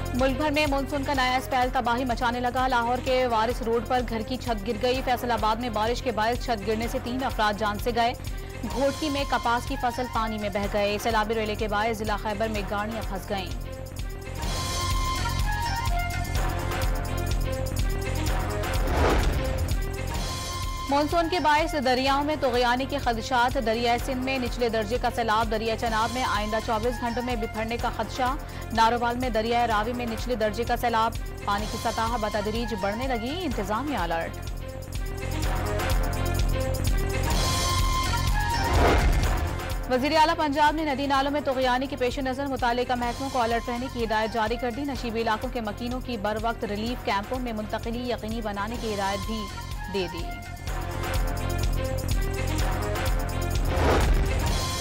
मुल्क भर में मानसून का नया स्पेल तबाही मचाने लगा। लाहौर के वारिस रोड पर घर की छत गिर गई। फैसलाबाद में बारिश के बायस छत गिरने से 3 अफराद जान से गए। घोटकी में कपास की फसल पानी में बह गए। सैलाबी रेले के बायस जिला खैबर में गाड़ियां फंस गईं। मानसून के बायस दरियाओं में तोगयानी के खदशात। दरिया सिंध में निचले दर्जे का सैलाब। दरिया चनाब में आइंदा 24 घंटों में बिफरने का खदशा। नारोवाल में दरिया रावी में निचले दर्जे का सैलाब। पानी की सतह बतदरीज बढ़ने लगी। इंतजामिया अलर्ट। वजीर आला पंजाब ने नदी नालों में तोगयानी के पेश नजर मुतालिका महकमों को अलर्ट रहने की हिदायत जारी कर दी। नशीबी इलाकों के मकीनों की बर वक्त रिलीफ कैंपों में मुंतकिली यकीनी बनाने की हिदायत भी दे दी।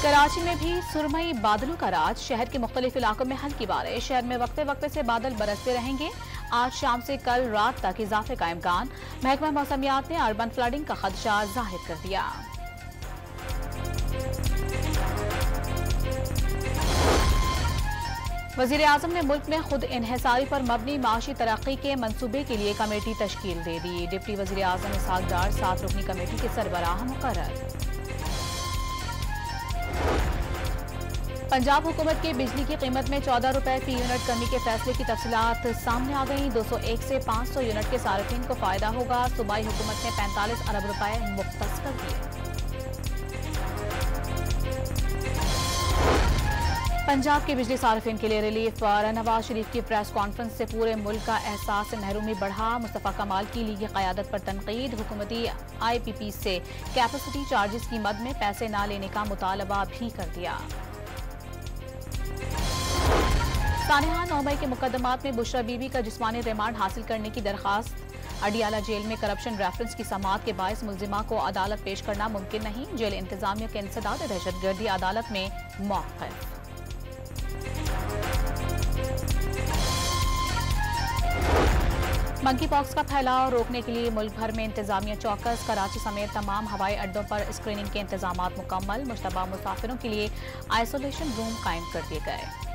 कराची में भी सुरमई बादलों का राज। शहर के मुख्तलिफ इलाकों में हल्की बारिश। शहर में वक्फे वक्फे से बादल बरसते रहेंगे। आज शाम से कल रात तक इजाफे का इम्कान। महकमा मौसमियात ने अर्बन फ्लडिंग का खदशा जाहिर कर दिया। वजीर आजम ने मुल्क में खुद इन्हिसारी पर मबनी माशी तरक्की के मंसूबे के लिए कमेटी तश्कील दे दी। डिप्टी वजीर आजम इसहाक डार 7 रुकनी कमेटी के सरबराह मुकर्रर। पंजाब हुकूमत के बिजली की कीमत में 14 रुपए फी यूनिट कमी के फैसले की तफसीलात सामने आ गई। 201 से 500 यूनिट के सार्फिन को फायदा होगा। सूबाई हुकूमत ने 45 अरब रुपए मुख्तस कर दिए। पंजाब के बिजली सार्फिन के लिए रिलीफ पर नवाज शरीफ की प्रेस कॉन्फ्रेंस से पूरे मुल्क का एहसास महरूमी बढ़ा। मुस्तफा कमाल की ली की क़यादत पर तनकीद। हुकूमती IPP से कैपेसिटी चार्जेस की मद में पैसे न लेने का मुतालबा भी कर दिया। सानेहा 9 मई के मुकदमात में बुशरा बीबी का जिस्मानी रिमांड हासिल करने की दरखास्त। अडियाला जेल में करप्शन रेफरेंस की समाअत के बायस मुल्जिमा को अदालत पेश करना मुमकिन नहीं। जेल इंतजामिया के इंसदाद दहशतगर्दी अदालत में मौक़िफ़। मंकी पॉक्स का फैलाव रोकने के लिए मुल्क भर में इंतजामिया चौकस। कराची समेत तमाम हवाई अड्डों पर स्क्रीनिंग के इंतजामात मुकम्मल। मुश्तबा मुसाफिरों के लिए आइसोलेशन रूम कायम कर दिए गए।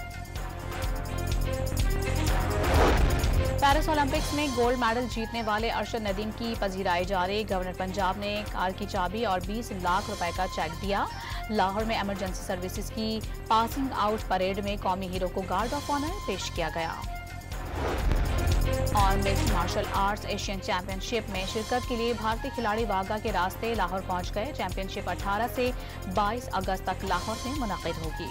पेरिस ओलंपिक्स में गोल्ड मेडल जीतने वाले अरशद नदीम की पजीराई जारी। गवर्नर पंजाब ने कार की चाबी और 20 लाख रुपए का चेक दिया। लाहौर में इमरजेंसी सर्विसेज की पासिंग आउट परेड में कौमी हीरो को गार्ड ऑफ ऑनर पेश किया गया। और mixed martial arts Asian championship में शिरकत के लिए भारतीय खिलाड़ी वाघा के रास्ते लाहौर पहुंच गए। चैंपियनशिप 18 से 22 अगस्त तक लाहौर में मुनक़िद होगी।